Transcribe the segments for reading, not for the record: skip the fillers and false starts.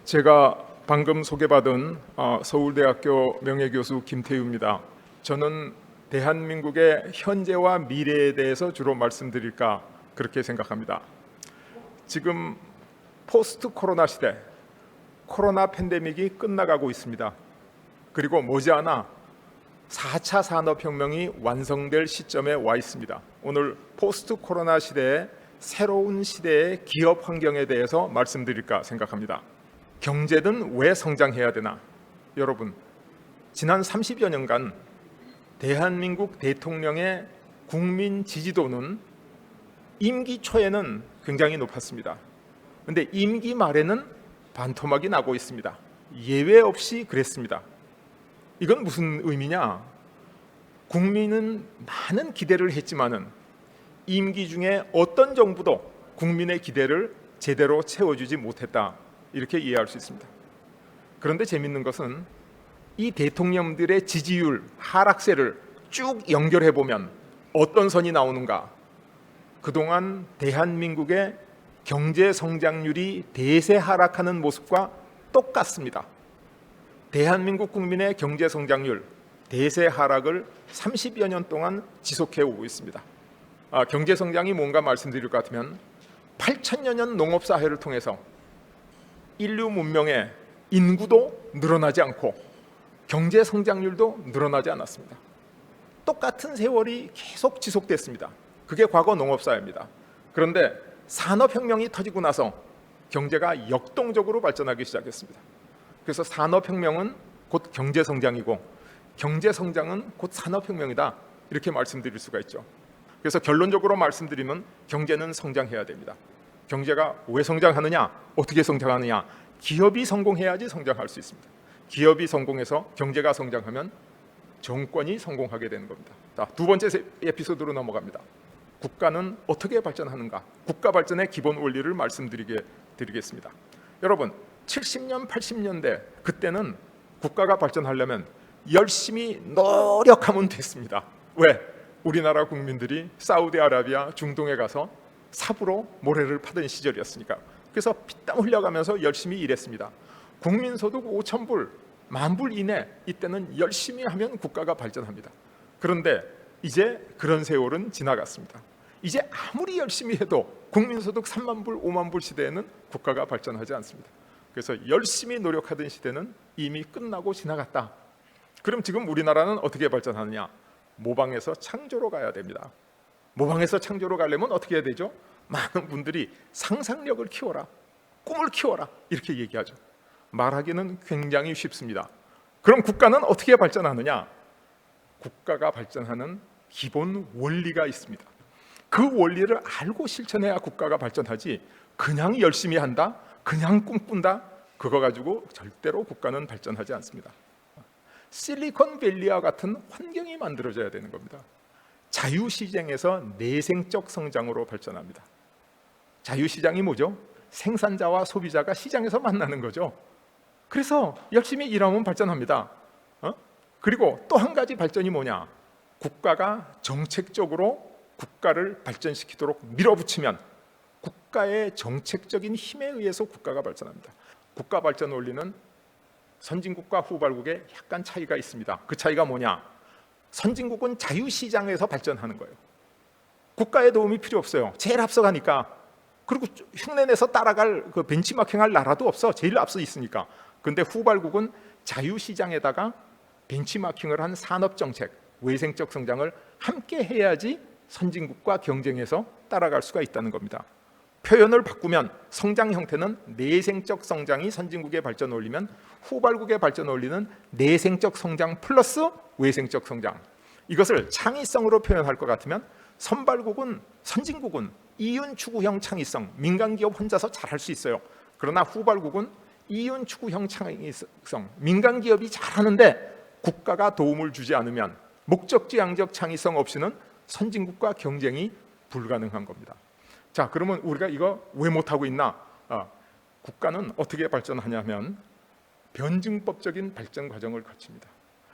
제가 방금 소개받은 서울대학교 명예교수 김태우입니다. 저는 대한민국의 현재와 미래에 대해서 주로 말씀드릴까 그렇게 생각합니다. 지금 포스트 코로나 시대, 코로나 팬데믹이 끝나가고 있습니다. 그리고 머지않아 4차 산업혁명이 완성될 시점에 와 있습니다. 오늘 포스트 코로나 시대의 새로운 시대의 기업 환경에 대해서 말씀드릴까 생각합니다. 경제는 왜 성장해야 되나? 여러분, 지난 30여 년간 대한민국 대통령의 국민 지지도는 임기 초에는 굉장히 높았습니다. 그런데 임기 말에는 반토막이 나고 있습니다. 예외 없이 그랬습니다. 이건 무슨 의미냐? 국민은 많은 기대를 했지만은 임기 중에 어떤 정부도 국민의 기대를 제대로 채워주지 못했다, 이렇게 이해할 수 있습니다. 그런데 재밌는 것은 이 대통령들의 지지율 하락세를 쭉 연결해 보면 어떤 선이 나오는가? 그동안 대한민국의 경제 성장률이 대세 하락하는 모습과 똑같습니다. 대한민국 국민의 경제 성장률 대세 하락을 30여 년 동안 지속해 오고 있습니다. 경제 성장이 뭔가 말씀드릴 것 같으면 8천여 년 농업 사회를 통해서 인류 문명의 인구도 늘어나지 않고 경제 성장률도 늘어나지 않았습니다. 똑같은 세월이 계속 지속됐습니다. 그게 과거 농업 사회입니다. 그런데 산업혁명이 터지고 나서 경제가 역동적으로 발전하기 시작했습니다. 그래서 산업혁명은 곧 경제 성장이고 경제 성장은 곧 산업혁명이다, 이렇게 말씀드릴 수가 있죠. 그래서 결론적으로 말씀드리면 경제는 성장해야 됩니다. 경제가 왜 성장하느냐? 어떻게 성장하느냐? 기업이 성공해야지 성장할 수 있습니다. 기업이 성공해서 경제가 성장하면 정권이 성공하게 되는 겁니다. 자, 두 번째 에피소드로 넘어갑니다. 국가는 어떻게 발전하는가? 국가 발전의 기본 원리를 말씀드리겠습니다. 여러분, 70년, 80년대 그때는 국가가 발전하려면 열심히 노력하면 됐습니다. 왜? 우리나라 국민들이 사우디아라비아, 중동에 가서 삽으로 모래를 파던 시절이었으니까. 그래서 피땀 흘려가면서 열심히 일했습니다. 국민소득 5,000불, 10,000불 이내, 이때는 열심히 하면 국가가 발전합니다. 그런데 이제 그런 세월은 지나갔습니다. 이제 아무리 열심히 해도 국민소득 30,000불, 50,000불 시대에는 국가가 발전하지 않습니다. 그래서 열심히 노력하던 시대는 이미 끝나고 지나갔다. 그럼 지금 우리나라는 어떻게 발전하느냐? 모방에서 창조로 가야 됩니다. 모방에서 창조로 가려면 어떻게 해야 되죠? 많은 분들이 상상력을 키워라, 꿈을 키워라, 이렇게 얘기하죠. 말하기는 굉장히 쉽습니다. 그럼 국가는 어떻게 발전하느냐? 국가가 발전하는 기본 원리가 있습니다. 그 원리를 알고 실천해야 국가가 발전하지, 그냥 열심히 한다, 그냥 꿈꾼다, 그거 가지고 절대로 국가는 발전하지 않습니다. 실리콘밸리와 같은 환경이 만들어져야 되는 겁니다. 자유시장에서 내생적 성장으로 발전합니다. 자유시장이 뭐죠? 생산자와 소비자가 시장에서 만나는 거죠. 그래서 열심히 일하면 발전합니다. 그리고 또 한 가지 발전이 뭐냐? 국가가 정책적으로 국가를 발전시키도록 밀어붙이면 국가의 정책적인 힘에 의해서 국가가 발전합니다. 국가 발전 원리는 선진국과 후발국에 약간 차이가 있습니다. 그 차이가 뭐냐? 선진국은 자유시장에서 발전하는 거예요. 국가의 도움이 필요 없어요. 제일 앞서가니까. 그리고 흉내내서 따라갈 그 벤치마킹할 나라도 없어. 제일 앞서 있으니까. 그런데 후발국은 자유시장에다가 벤치마킹을 한 산업정책, 외생적 성장을 함께 해야지 선진국과 경쟁해서 따라갈 수가 있다는 겁니다. 표현을 바꾸면 성장 형태는 내생적 성장이 선진국의 발전 원리면 후발국의 발전 원리는 내생적 성장 플러스 외생적 성장. 이것을 창의성으로 표현할 것 같으면 선진국은 이윤 추구형 창의성, 민간기업 혼자서 잘할 수 있어요. 그러나 후발국은 이윤 추구형 창의성, 민간기업이 잘하는데 국가가 도움을 주지 않으면 목적지향적 창의성 없이는 선진국과 경쟁이 불가능한 겁니다. 자, 그러면 우리가 이거 왜 못하고 있나? 국가는 어떻게 발전하냐면 변증법적인 발전 과정을 거칩니다.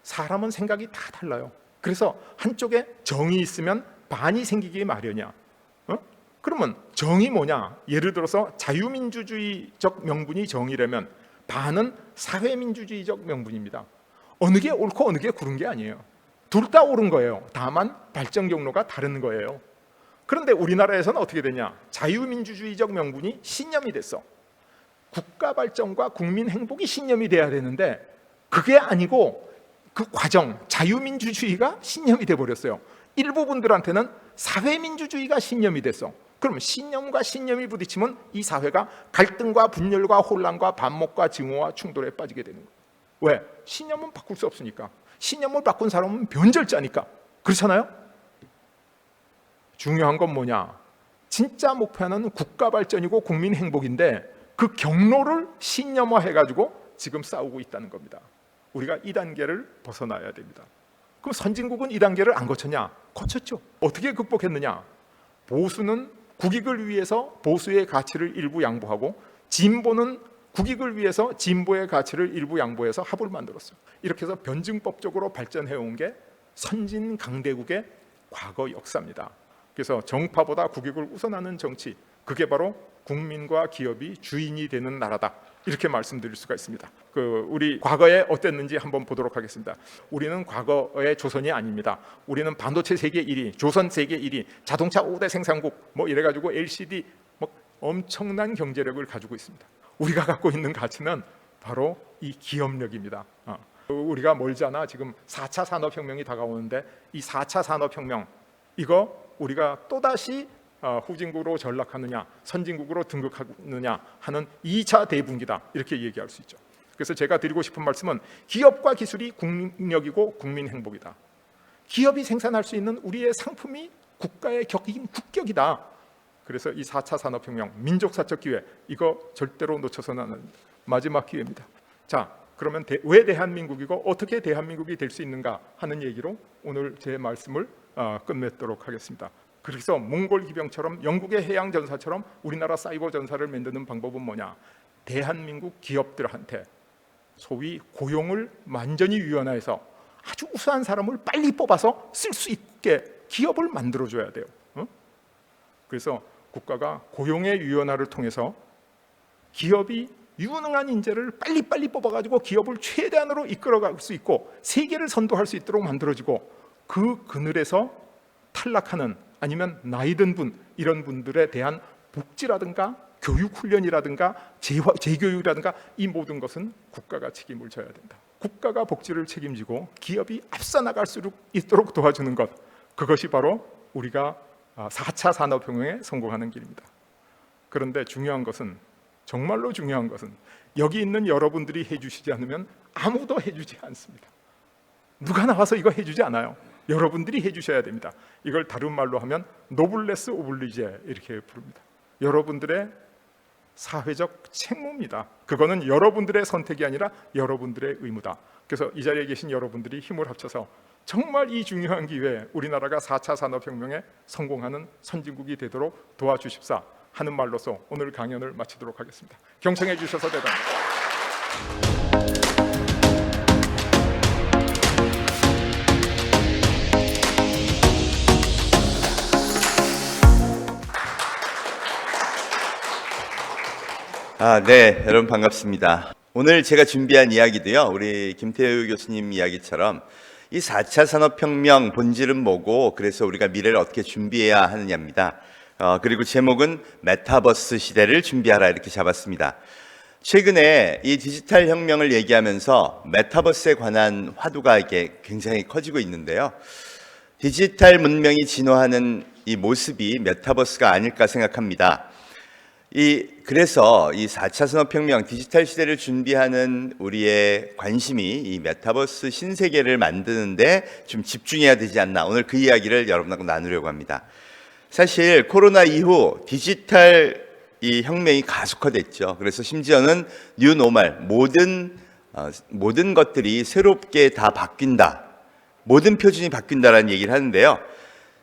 사람은 생각이 다 달라요. 그래서 한쪽에 정이 있으면 반이 생기기 마련이야. 그러면 정이 뭐냐? 예를 들어서 자유민주주의적 명분이 정의라면 반은 사회민주주의적 명분입니다. 어느 게 옳고 어느 게 그른 게 아니에요. 둘 다 옳은 거예요. 다만 발전 경로가 다른 거예요. 그런데 우리나라에서는 어떻게 되냐? 자유민주주의적 명분이 신념이 됐어. 국가 발전과 국민 행복이 신념이 돼야 되는데 그게 아니고 그 과정, 자유민주주의가 신념이 돼버렸어요. 일부 분들한테는 사회민주주의가 신념이 됐어. 그러면 신념과 신념이 부딪히면 이 사회가 갈등과 분열과 혼란과 반목과 증오와 충돌에 빠지게 되는 거예요. 왜? 신념은 바꿀 수 없으니까. 신념을 바꾼 사람은 변절자니까. 그렇잖아요? 중요한 건 뭐냐? 진짜 목표는 국가 발전이고 국민 행복인데 그 경로를 신념화해가지고 지금 싸우고 있다는 겁니다. 우리가 이 단계를 벗어나야 됩니다. 그럼 선진국은 이 단계를 안 거쳤냐? 거쳤죠. 어떻게 극복했느냐? 보수는 국익을 위해서 보수의 가치를 일부 양보하고 진보는 국익을 위해서 진보의 가치를 일부 양보해서 합을 만들었어요. 이렇게 해서 변증법적으로 발전해온 게 선진 강대국의 과거 역사입니다. 그래서 정파보다 국익을 우선하는 정치, 그게 바로 국민과 기업이 주인이 되는 나라다. 이렇게 말씀드릴 수가 있습니다. 우리 과거에 어땠는지 한번 보도록 하겠습니다. 우리는 과거의 조선이 아닙니다. 우리는 반도체 세계 1위, 조선 세계 1위, 자동차 5대 생산국 뭐 이래가지고 LCD 뭐 엄청난 경제력을 가지고 있습니다. 우리가 갖고 있는 가치는 바로 이 기업력입니다. 우리가 멀잖아. 지금 4차 산업혁명이 다가오는데 이 4차 산업혁명 이거 우리가 또다시 후진국으로 전락하느냐 선진국으로 등극하느냐 하는 2차 대분기다 이렇게 얘기할 수 있죠. 그래서 제가 드리고 싶은 말씀은 기업과 기술이 국력이고 국민 행복이다. 기업이 생산할 수 있는 우리의 상품이 국가의 격인 국격이다. 그래서 이 4차 산업혁명 민족사적 기회 이거 절대로 놓쳐서는 안 합니다. 마지막 기회입니다. 자, 그러면 왜 대한민국이고 어떻게 대한민국이 될 수 있는가 하는 얘기로 오늘 제 말씀을 끝맺도록 하겠습니다. 그래서 몽골 기병처럼 영국의 해양 전사처럼 우리나라 사이버 전사를 만드는 방법은 뭐냐? 대한민국 기업들한테 소위 고용을 완전히 유연화해서 아주 우수한 사람을 빨리 뽑아서 쓸 수 있게 기업을 만들어줘야 돼요. 그래서 국가가 고용의 유연화를 통해서 기업이 유능한 인재를 빨리빨리 뽑아가지고 기업을 최대한으로 이끌어갈 수 있고 세계를 선도할 수 있도록 만들어지고 그 그늘에서 탈락하는 아니면 나이 든 분 이런 분들에 대한 복지라든가 교육훈련이라든가 재교육이라든가 이 모든 것은 국가가 책임을 져야 된다. 국가가 복지를 책임지고 기업이 앞서 나갈 수 있도록 도와주는 것, 그것이 바로 우리가 4차 산업혁명에 성공하는 길입니다. 그런데 중요한 것은, 정말로 중요한 것은 여기 있는 여러분들이 해주시지 않으면 아무도 해주지 않습니다. 누가 나와서 이거 해주지 않아요. 여러분들이 해주셔야 됩니다. 이걸 다른 말로 하면 노블레스 오블리제 이렇게 부릅니다. 여러분들의 사회적 책무입니다. 그거는 여러분들의 선택이 아니라 여러분들의 의무다. 그래서 이 자리에 계신 여러분들이 힘을 합쳐서 정말 이 중요한 기회에 우리나라가 4차 산업혁명에 성공하는 선진국이 되도록 도와주십사 하는 말로서 오늘 강연을 마치도록 하겠습니다. 경청해 주셔서 대단합니다. 네, 여러분 반갑습니다. 오늘 제가 준비한 이야기도요, 우리 김태우 교수님 이야기처럼 이 4차 산업혁명 본질은 뭐고 그래서 우리가 미래를 어떻게 준비해야 하느냐입니다. 그리고 제목은 메타버스 시대를 준비하라 이렇게 잡았습니다. 최근에 이 디지털 혁명을 얘기하면서 메타버스에 관한 화두가 이게 굉장히 커지고 있는데요. 디지털 문명이 진화하는 이 모습이 메타버스가 아닐까 생각합니다. 그래서 이 4차 산업혁명 디지털 시대를 준비하는 우리의 관심이 이 메타버스 신세계를 만드는데 좀 집중해야 되지 않나, 오늘 그 이야기를 여러분하고 나누려고 합니다. 사실 코로나 이후 디지털 이 혁명이 가속화됐죠. 그래서 심지어는 뉴 노멀, 모든 것들이 새롭게 다 바뀐다, 모든 표준이 바뀐다라는 얘기를 하는데요.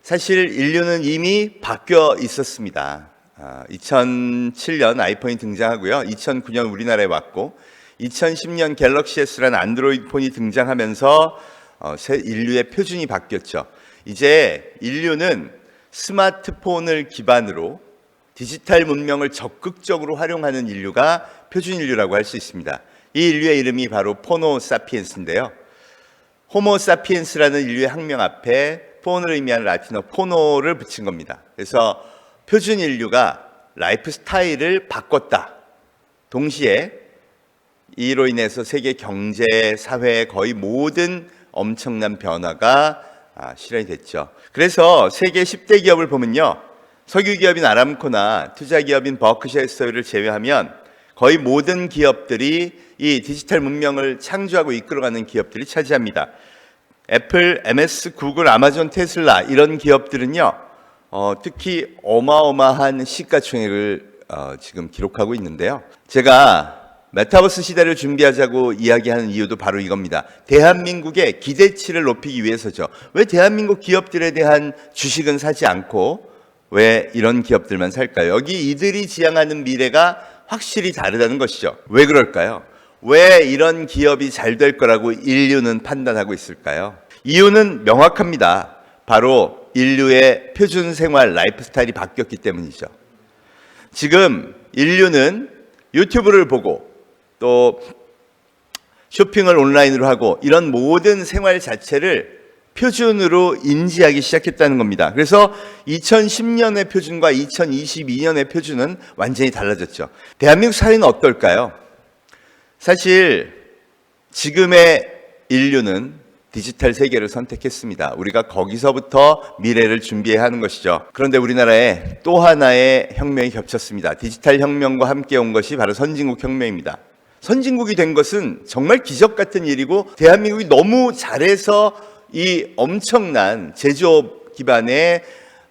사실 인류는 이미 바뀌어 있었습니다. 2007년 아이폰이 등장하고요. 2009년 우리나라에 왔고 2010년 갤럭시 S라는 안드로이드 폰이 등장하면서 새 인류의 표준이 바뀌었죠. 이제 인류는 스마트폰을 기반으로 디지털 문명을 적극적으로 활용하는 인류가 표준 인류라고 할 수 있습니다. 이 인류의 이름이 바로 포노 사피엔스인데요. 호모 사피엔스라는 인류의 학명 앞에 폰을 의미하는 라틴어 포노를 붙인 겁니다. 그래서 표준 인류가 라이프 스타일을 바꿨다. 동시에 이로 인해서 세계 경제, 사회 거의 모든 엄청난 변화가 실현이 됐죠. 그래서 세계 10대 기업을 보면요, 석유 기업인 아람코나 투자 기업인 버크셔 해서웨이를 제외하면 거의 모든 기업들이 이 디지털 문명을 창조하고 이끌어가는 기업들이 차지합니다. 애플, MS, 구글, 아마존, 테슬라 이런 기업들은요, 특히 어마어마한 시가총액을 지금 기록하고 있는데요. 제가 메타버스 시대를 준비하자고 이야기하는 이유도 바로 이겁니다. 대한민국의 기대치를 높이기 위해서죠. 왜 대한민국 기업들에 대한 주식은 사지 않고 왜 이런 기업들만 살까요? 여기 이들이 지향하는 미래가 확실히 다르다는 것이죠. 왜 그럴까요? 왜 이런 기업이 잘 될 거라고 인류는 판단하고 있을까요? 이유는 명확합니다. 바로 인류의 표준 생활 라이프 스타일이 바뀌었기 때문이죠. 지금 인류는 유튜브를 보고 또 쇼핑을 온라인으로 하고 이런 모든 생활 자체를 표준으로 인지하기 시작했다는 겁니다. 그래서 2010년의 표준과 2022년의 표준은 완전히 달라졌죠. 대한민국 사회는 어떨까요? 사실 지금의 인류는 디지털 세계를 선택했습니다. 우리가 거기서부터 미래를 준비해야 하는 것이죠. 그런데 우리나라에 또 하나의 혁명이 겹쳤습니다. 디지털 혁명과 함께 온 것이 바로 선진국 혁명입니다. 선진국이 된 것은 정말 기적 같은 일이고 대한민국이 너무 잘해서 이 엄청난 제조업 기반의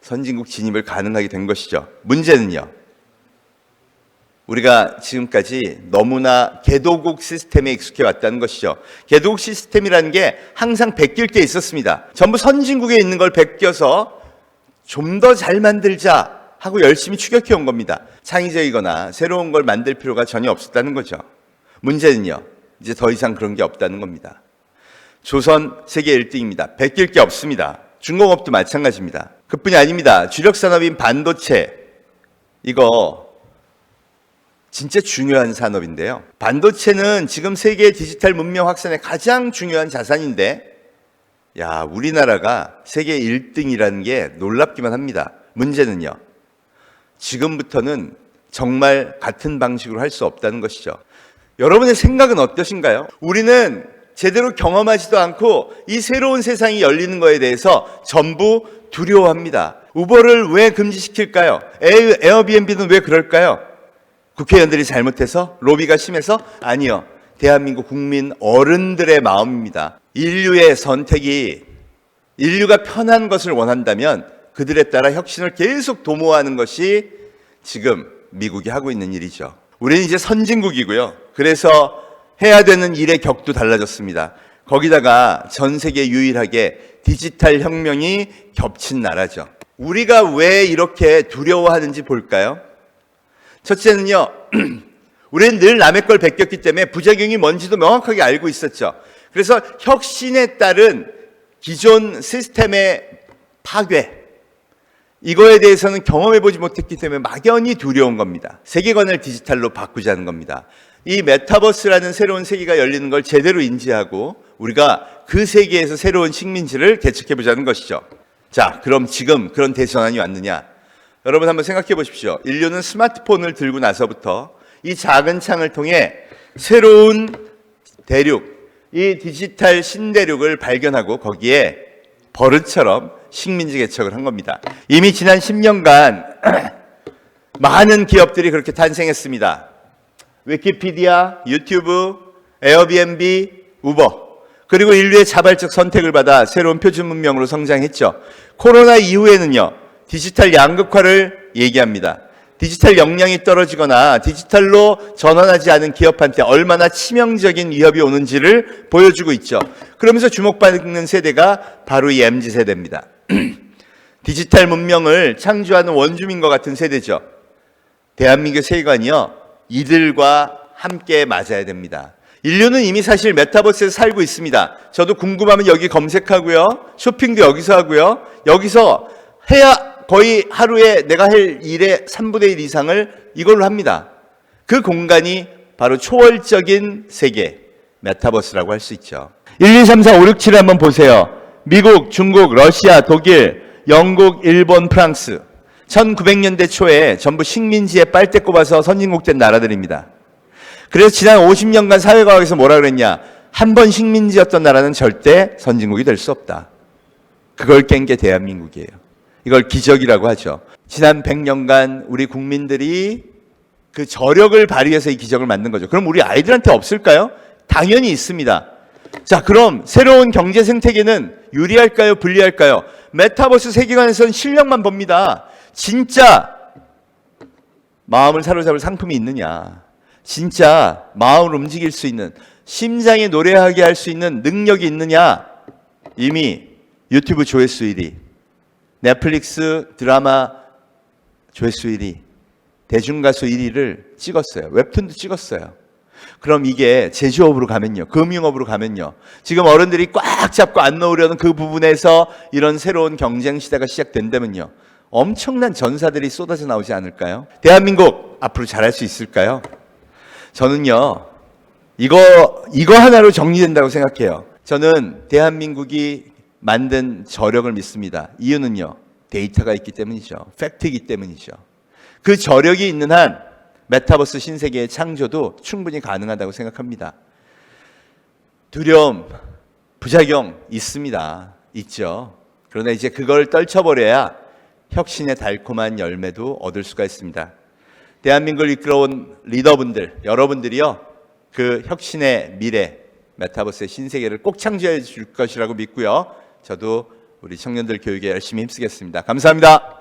선진국 진입을 가능하게 된 것이죠. 문제는요, 우리가 지금까지 너무나 개도국 시스템에 익숙해 왔다는 것이죠. 개도국 시스템이라는 게 항상 베낄 게 있었습니다. 전부 선진국에 있는 걸 베껴서 좀 더 잘 만들자 하고 열심히 추격해 온 겁니다. 창의적이거나 새로운 걸 만들 필요가 전혀 없었다는 거죠. 문제는요, 이제 더 이상 그런 게 없다는 겁니다. 조선 세계 1등입니다. 베낄 게 없습니다. 중공업도 마찬가지입니다. 그뿐이 아닙니다. 주력 산업인 반도체, 이거 진짜 중요한 산업인데요. 반도체는 지금 세계 디지털 문명 확산의 가장 중요한 자산인데, 야, 우리나라가 세계 1등이라는 게 놀랍기만 합니다. 문제는요, 지금부터는 정말 같은 방식으로 할 수 없다는 것이죠. 여러분의 생각은 어떠신가요? 우리는 제대로 경험하지도 않고 이 새로운 세상이 열리는 거에 대해서 전부 두려워합니다. 우버를 왜 금지시킬까요? 에어비앤비는 왜 그럴까요? 국회의원들이 잘못해서? 로비가 심해서? 아니요. 대한민국 국민 어른들의 마음입니다. 인류의 선택이, 인류가 편한 것을 원한다면 그들에 따라 혁신을 계속 도모하는 것이 지금 미국이 하고 있는 일이죠. 우리는 이제 선진국이고요. 그래서 해야 되는 일의 격도 달라졌습니다. 거기다가 전 세계 유일하게 디지털 혁명이 겹친 나라죠. 우리가 왜 이렇게 두려워하는지 볼까요? 첫째는요, 우리는 늘 남의 걸 베꼈기 때문에 부작용이 뭔지도 명확하게 알고 있었죠. 그래서 혁신에 따른 기존 시스템의 파괴, 이거에 대해서는 경험해보지 못했기 때문에 막연히 두려운 겁니다. 세계관을 디지털로 바꾸자는 겁니다. 이 메타버스라는 새로운 세계가 열리는 걸 제대로 인지하고 우리가 그 세계에서 새로운 식민지를 개척해보자는 것이죠. 자, 그럼 지금 그런 대전환이 왔느냐? 여러분 한번 생각해 보십시오. 인류는 스마트폰을 들고 나서부터 이 작은 창을 통해 새로운 대륙, 이 디지털 신대륙을 발견하고 거기에 버릇처럼 식민지 개척을 한 겁니다. 이미 지난 10년간 많은 기업들이 그렇게 탄생했습니다. 위키피디아, 유튜브, 에어비앤비, 우버, 그리고 인류의 자발적 선택을 받아 새로운 표준 문명으로 성장했죠. 코로나 이후에는요, 디지털 양극화를 얘기합니다. 디지털 역량이 떨어지거나 디지털로 전환하지 않은 기업한테 얼마나 치명적인 위협이 오는지를 보여주고 있죠. 그러면서 주목받는 세대가 바로 이 MZ세대입니다. 디지털 문명을 창조하는 원주민과 같은 세대죠. 대한민국 세계관이요, 이들과 함께 맞아야 됩니다. 인류는 이미 사실 메타버스에서 살고 있습니다. 저도 궁금하면 여기 검색하고요, 쇼핑도 여기서 하고요, 여기서 해야 거의 하루에 내가 할 일의 3분의 1 이상을 이걸로 합니다. 그 공간이 바로 초월적인 세계, 메타버스라고 할 수 있죠. 1, 2, 3, 4, 5, 6, 7 한번 보세요. 미국, 중국, 러시아, 독일, 영국, 일본, 프랑스. 1900년대 초에 전부 식민지에 빨대 꼽아서 선진국된 나라들입니다. 그래서 지난 50년간 사회과학에서 뭐라 그랬냐? 한 번 식민지였던 나라는 절대 선진국이 될 수 없다. 그걸 깬 게 대한민국이에요. 이걸 기적이라고 하죠. 지난 100년간 우리 국민들이 그 저력을 발휘해서 이 기적을 만든 거죠. 그럼 우리 아이들한테 없을까요? 당연히 있습니다. 자, 그럼 새로운 경제 생태계는 유리할까요? 불리할까요? 메타버스 세계관에서는 실력만 봅니다. 진짜 마음을 사로잡을 상품이 있느냐? 진짜 마음을 움직일 수 있는, 심장이 노래하게 할 수 있는 능력이 있느냐? 이미 유튜브 조회수 1위, 넷플릭스 드라마 조회수 1위, 대중가수 1위를 찍었어요. 웹툰도 찍었어요. 그럼 이게 제조업으로 가면요, 금융업으로 가면요, 지금 어른들이 꽉 잡고 안 놓으려는 그 부분에서 이런 새로운 경쟁 시대가 시작된다면요, 엄청난 전사들이 쏟아져 나오지 않을까요? 대한민국 앞으로 잘할 수 있을까요? 저는요, 이거 하나로 정리된다고 생각해요. 저는 대한민국이 만든 저력을 믿습니다. 이유는요, 데이터가 있기 때문이죠. 팩트이기 때문이죠. 그 저력이 있는 한 메타버스 신세계의 창조도 충분히 가능하다고 생각합니다. 두려움, 부작용 있습니다. 있죠. 그러나 이제 그걸 떨쳐버려야 혁신의 달콤한 열매도 얻을 수가 있습니다. 대한민국을 이끌어온 리더분들, 여러분들이요, 그 혁신의 미래, 메타버스의 신세계를 꼭 창조해 줄 것이라고 믿고요. 저도 우리 청년들 교육에 열심히 힘쓰겠습니다. 감사합니다.